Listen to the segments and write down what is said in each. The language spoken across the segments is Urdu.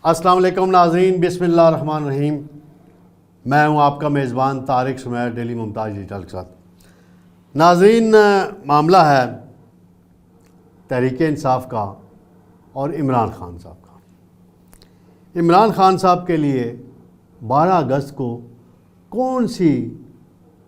السلام علیکم ناظرین، بسم اللہ الرحمن الرحیم۔ میں ہوں آپ کا میزبان طارق سمیر، ڈیلی ممتاز ڈیجیٹل کے ساتھ۔ ناظرین، معاملہ ہے تحریک انصاف کا اور عمران خان صاحب کا۔ عمران خان صاحب کے لیے 12 اگست کو کون سی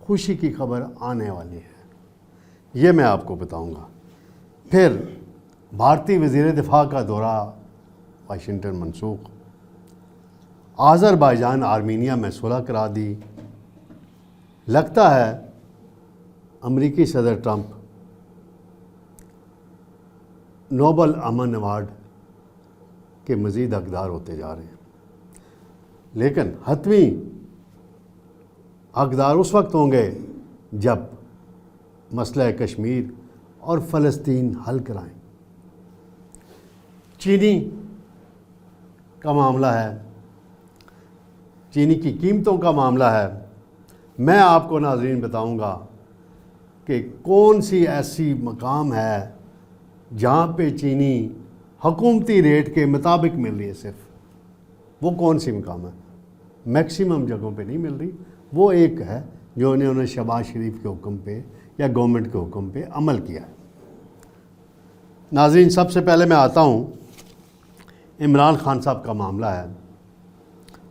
خوشی کی خبر آنے والی ہے، یہ میں آپ کو بتاؤں گا۔ پھر بھارتی وزیر دفاع کا دورہ واشنگٹن منسوخ، آذربائیجان آرمینیا میں صلح کرا دی، لگتا ہے امریکی صدر ٹرمپ نوبل امن ایوارڈ کے مزید حقدار ہوتے جا رہے ہیں، لیکن حتمی حقدار اس وقت ہوں گے جب مسئلہ کشمیر اور فلسطین حل کرائیں۔ چینی کا معاملہ ہے، چینی کی قیمتوں کا معاملہ ہے۔ میں آپ کو ناظرین بتاؤں گا کہ کون سی ایسی مقام ہے جہاں پہ چینی حکومتی ریٹ کے مطابق مل رہی ہے، صرف وہ کون سی مقام ہے؟ میکسیمم جگہوں پہ نہیں مل رہی، وہ ایک ہے جو انہوں نے شہباز شریف کے حکم پہ یا گورنمنٹ کے حکم پہ عمل کیا ہے۔ ناظرین، سب سے پہلے میں آتا ہوں، عمران خان صاحب کا معاملہ ہے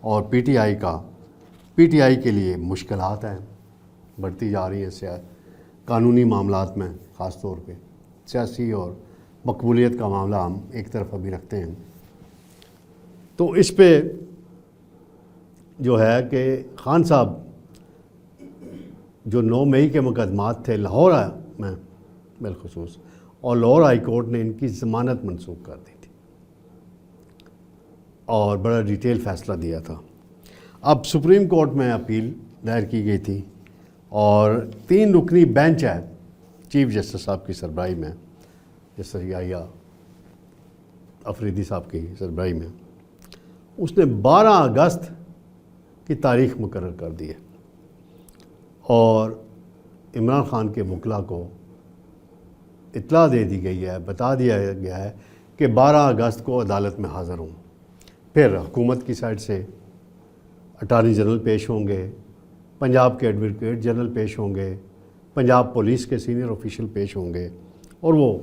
اور پی ٹی آئی کے لیے مشکلات ہیں، بڑھتی جا رہی ہیں قانونی معاملات میں، خاص طور پہ سیاسی اور مقبولیت کا معاملہ ہم ایک طرف ابھی رکھتے ہیں۔ تو اس پہ جو ہے کہ خان صاحب جو 9 مئی کے مقدمات تھے لاہور میں بالخصوص، اور لاہور ہائی کورٹ نے ان کی ضمانت منسوخ کر دی تھی اور بڑا ڈیٹیل فیصلہ دیا تھا۔ اب سپریم کورٹ میں اپیل دائر کی گئی تھی اور 3 رکنی بینچ ہے چیف جسٹس صاحب کی سربراہی میں، جسٹس یحییٰ افریدی صاحب کی سربراہی میں، اس نے 12 اگست کی تاریخ مقرر کر دی ہے اور عمران خان کے وکلاء کو اطلاع دے دی گئی ہے، بتا دیا گیا ہے کہ 12 اگست کو عدالت میں حاضر ہوں۔ پھر حکومت کی سائڈ سے اٹارنی جنرل پیش ہوں گے، پنجاب کے ایڈوکیٹ جنرل پیش ہوں گے، پنجاب پولیس کے سینئر آفیشل پیش ہوں گے اور وہ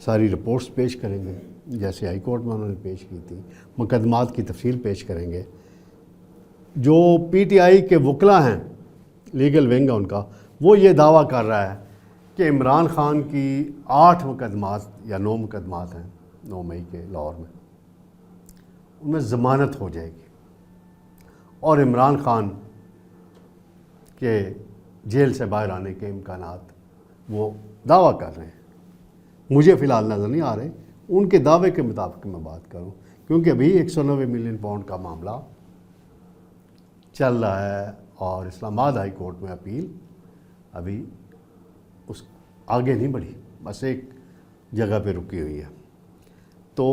ساری رپورٹس پیش کریں گے جیسے ہائی کورٹ میں انہوں نے پیش کی تھی، مقدمات کی تفصیل پیش کریں گے۔ جو پی ٹی آئی کے وکلاء ہیں، لیگل ونگ ہے ان کا، وہ یہ دعویٰ کر رہا ہے کہ عمران خان کی 8 مقدمات یا 9 مقدمات ہیں 9 مئی کے لاہور میں، ان میں ضمانت ہو جائے گی اور عمران خان کے جیل سے باہر آنے کے امکانات وہ دعویٰ کر رہے ہیں۔ مجھے فی الحال نظر نہیں آ رہے، ان کے دعوے کے مطابق میں بات کروں، کیونکہ ابھی 190 ملین پاؤنڈ کا معاملہ چل رہا ہے اور اسلام آباد ہائی کورٹ میں اپیل ابھی اس آگے نہیں بڑھی، بس ایک جگہ پہ رکی ہوئی ہے۔ تو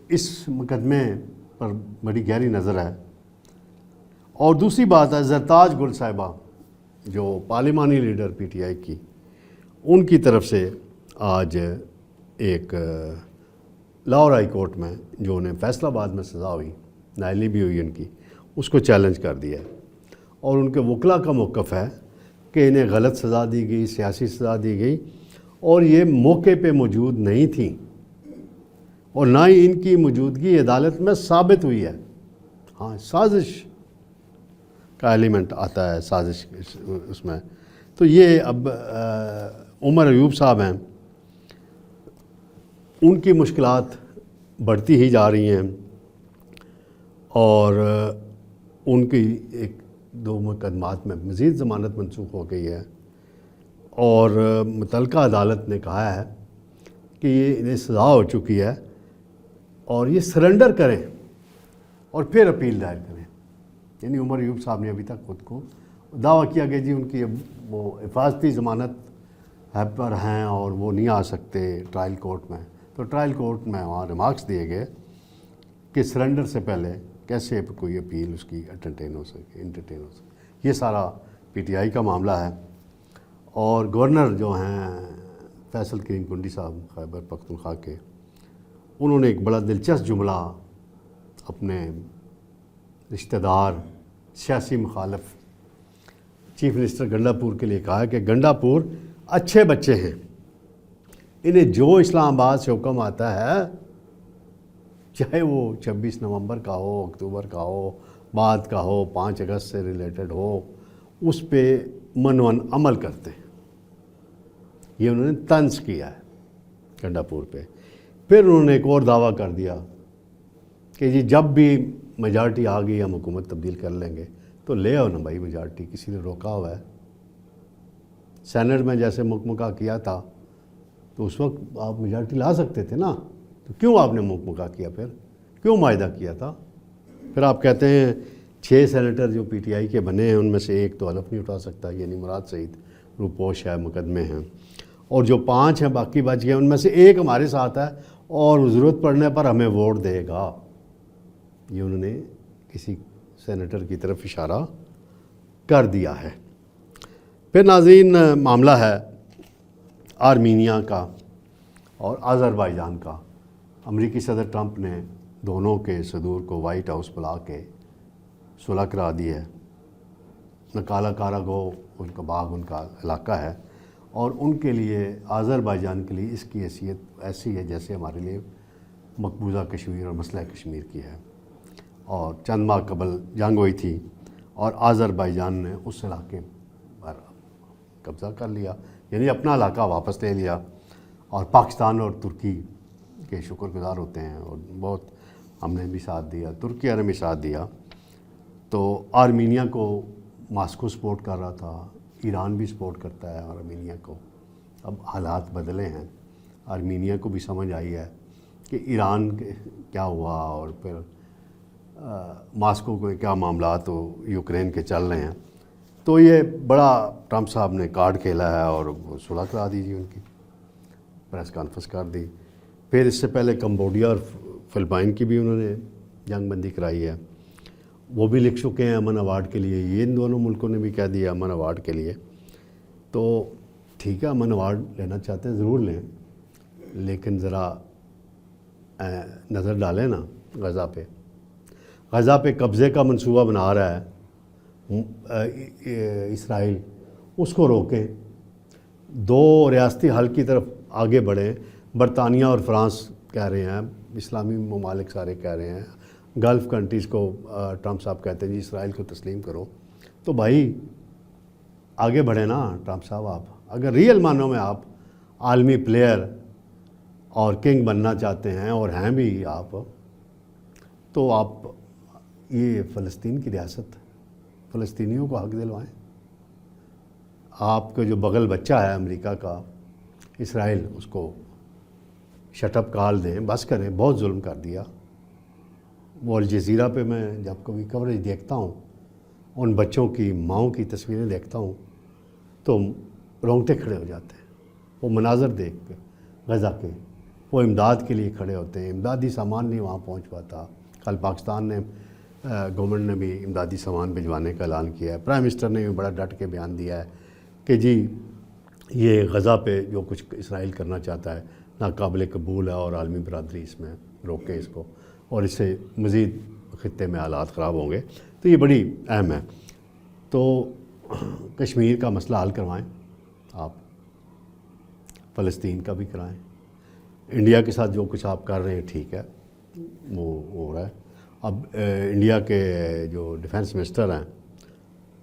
اس مقدمے پر بڑی گہری نظر ہے۔ اور دوسری بات ہے، زرتاج گل صاحبہ جو پارلیمانی لیڈر پی ٹی آئی کی، ان کی طرف سے آج ایک لاہور ہائی کورٹ میں جو انہیں فیصلہ آباد میں سزا ہوئی، نائلی بھی ہوئی ان کی، اس کو چیلنج کر دیا ہے اور ان کے وکلاء کا موقف ہے کہ انہیں غلط سزا دی گئی، سیاسی سزا دی گئی اور یہ موقع پہ موجود نہیں تھیں اور نہ ہی ان کی موجودگی عدالت میں ثابت ہوئی ہے۔ ہاں، سازش کا ایلیمنٹ آتا ہے، سازش اس میں۔ تو یہ اب عمر ایوب صاحب ہیں، ان کی مشکلات بڑھتی ہی جا رہی ہیں اور ان کی 1-2 مقدمات میں مزید ضمانت منسوخ ہو گئی ہے اور متعلقہ عدالت نے کہا ہے کہ یہ انہیں سزا ہو چکی ہے اور یہ سرنڈر کریں اور پھر اپیل دائر کریں۔ یعنی عمر ایوب صاحب نے ابھی تک خود کو دعویٰ کیا کہ جی ان کی وہ حفاظتی ضمانت پر ہیں اور وہ نہیں آ سکتے ٹرائل کورٹ میں، تو ٹرائل کورٹ میں وہاں ریمارکس دیے گئے کہ سرنڈر سے پہلے کیسے کوئی اپیل اس کی انٹرٹین ہو سکے۔ یہ سارا پی ٹی آئی کا معاملہ ہے۔ اور گورنر جو ہیں فیصل کریم کنڈی صاحب خیبر پختونخوا کے، انہوں نے ایک بڑا دلچسپ جملہ اپنے رشتہ دار سیاسی مخالف چیف منسٹر گنڈا پور کے لیے کہا کہ گنڈا پور اچھے بچے ہیں، انہیں جو اسلام آباد سے حکم آتا ہے، چاہے وہ 26 نومبر کا ہو، اکتوبر کا ہو، بعد کا ہو، 5 اگست سے ریلیٹڈ ہو، اس پہ منون عمل کرتے ہیں۔ یہ انہوں نے طنز کیا ہے گنڈا پور پہ۔ پھر انہوں نے ایک اور دعویٰ کر دیا کہ جی جب بھی میجارٹی آ گئی ہم حکومت تبدیل کر لیں گے، تو لے آؤ نا بھائی میجارٹی، کسی نے روکا ہوا ہے؟ سینٹ میں جیسے مکمکہ کیا تھا تو اس وقت آپ میجارٹی لا سکتے تھے نا، تو کیوں آپ نے مکمکہ کیا؟ پھر کیوں معاہدہ کیا تھا؟ پھر آپ کہتے ہیں 6 سینیٹر جو پی ٹی آئی کے بنے ہیں ان میں سے ایک تو حلف نہیں اٹھا سکتا، یعنی مراد سعید روپوش ہے، مقدمے ہیں، اور جو 5 ہیں باقی بچ گئے ان میں سے ایک ہمارے ساتھ ہے اور ضرورت پڑنے پر ہمیں ووٹ دے گا۔ یہ انہوں نے کسی سینیٹر کی طرف اشارہ کر دیا ہے۔ پھر ناظرین معاملہ ہے آرمینیا کا اور آذربائیجان کا۔ امریکی صدر ٹرمپ نے دونوں کے صدور کو وائٹ ہاؤس بلا کے صلح کرا دی ہے۔ نکالا کاراگو ان کا باغ ان کا علاقہ ہے، اور ان کے لیے آذربائیجان کے لیے اس کی حیثیت ایسی ہے جیسے ہمارے لیے مقبوضہ کشمیر اور مسئلہ کشمیر کی ہے۔ اور چند ماہ قبل جنگ ہوئی تھی اور آذربائیجان نے اس علاقے پر قبضہ کر لیا، یعنی اپنا علاقہ واپس لے لیا، اور پاکستان اور ترکی کے شکر گزار ہوتے ہیں، اور بہت ہم نے بھی ساتھ دیا، ترکیہ نے بھی ساتھ دیا۔ تو آرمینیا کو ماسکو سپورٹ کر رہا تھا، ایران بھی سپورٹ کرتا ہے آرمینیا کو۔ اب حالات بدلے ہیں، آرمینیا کو بھی سمجھ آئی ہے کہ ایران کیا ہوا، اور پھر ماسکو کو کیا معاملات یوکرین کے چل رہے ہیں، تو یہ بڑا ٹرمپ صاحب نے کارڈ کھیلا ہے اور صلح کرا دی جی، ان کی پریس کانفرنس کر دی۔ پھر اس سے پہلے کمبوڈیا اور فلپائن کی بھی انہوں نے جنگ بندی کرائی ہے، وہ بھی لکھ چکے ہیں امن ایوارڈ کے لیے۔ یہ ان دونوں ملکوں نے بھی کہہ دیا امن ایوارڈ کے لیے۔ تو ٹھیک ہے، امن ایوارڈ لینا چاہتے ہیں ضرور لیں، لیکن ذرا نظر ڈالیں نا غزہ پہ قبضے کا منصوبہ بنا رہا ہے اسرائیل، اس کو روکیں، 2 ریاستی حل کی طرف آگے بڑھیں۔ برطانیہ اور فرانس کہہ رہے ہیں، اسلامی ممالک سارے کہہ رہے ہیں، گلف کنٹریز کو ٹرمپ صاحب کہتے ہیں جی اسرائیل کو تسلیم کرو۔ تو بھائی آگے بڑھیں نا ٹرمپ صاحب، آپ اگر ریئل معنوں میں آپ عالمی پلیئر اور کنگ بننا چاہتے ہیں، اور ہیں بھی آپ، تو آپ یہ فلسطین کی ریاست فلسطینیوں کو حق دلوائیں۔ آپ کا جو بغل بچہ ہے امریکہ کا، اسرائیل، اس کو شٹ اپ کال دیں، بس کریں، بہت ظلم کر دیا۔ وہ الجزیرہ پہ میں جب کبھی کوریج دیکھتا ہوں، ان بچوں کی ماؤں کی تصویریں دیکھتا ہوں تو رونگٹے کھڑے ہو جاتے ہیں۔ وہ مناظر دیکھ کے غزہ کے، وہ امداد کے لیے کھڑے ہوتے ہیں، امدادی سامان نہیں وہاں پہنچ پاتا۔ کل پاکستان نے گورنمنٹ نے بھی امدادی سامان بھجوانے کا اعلان کیا ہے، پرائم منسٹر نے بھی بڑا ڈٹ کے بیان دیا ہے کہ جی یہ غزہ پہ جو کچھ اسرائیل کرنا چاہتا ہے ناقابل قبول ہے، اور عالمی برادری اس میں روکے اس کو، اور اس سے مزید خطے میں حالات خراب ہوں گے۔ تو یہ بڑی اہم ہے۔ تو کشمیر کا مسئلہ حل کروائیں آپ، فلسطین کا بھی کرائیں، انڈیا کے ساتھ جو کچھ آپ کر رہے ہیں ٹھیک ہے، وہ ہو رہا ہے۔ اب انڈیا کے جو ڈیفنس منسٹر ہیں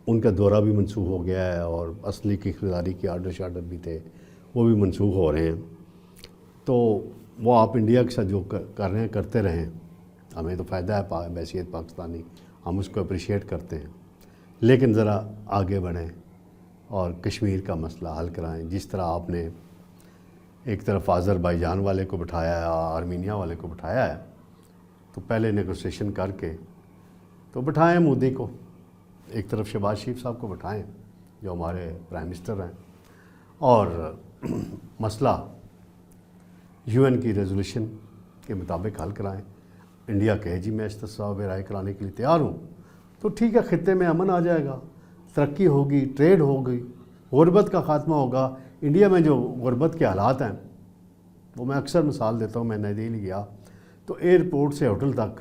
ان کا دورہ بھی منسوخ ہو گیا ہے، اور اصلی کی خریداری کے آرڈر بھی تھے، وہ بھی منسوخ ہو رہے ہیں۔ تو وہ آپ انڈیا کے ساتھ جو کر رہے ہیں کرتے رہیں، ہمیں تو فائدہ ہے بحیثیت پاکستانی، ہم اس کو اپریشیٹ کرتے ہیں، لیکن ذرا آگے بڑھیں اور کشمیر کا مسئلہ حل کرائیں۔ جس طرح آپ نے ایک طرف آذربائیجان والے کو بٹھایا ہے، آرمینیا والے کو بٹھایا ہے، تو پہلے نیگوسیشن کر کے تو بٹھائیں مودی کو، ایک طرف شہباز شریف صاحب کو بٹھائیں جو ہمارے پرائم منسٹر ہیں، اور مسئلہ UN کی ریزولوشن کے مطابق حل کرائیں۔ انڈیا کہے جی میں استصواب رائے کرانے کے لیے تیار ہوں، تو ٹھیک ہے، خطے میں امن آ جائے گا، ترقی ہوگی، ٹریڈ ہوگی، غربت کا خاتمہ ہوگا۔ انڈیا میں جو غربت کے حالات ہیں وہ میں اکثر مثال دیتا ہوں، میں نئی دہلی گیا تو ایئرپورٹ سے ہوٹل تک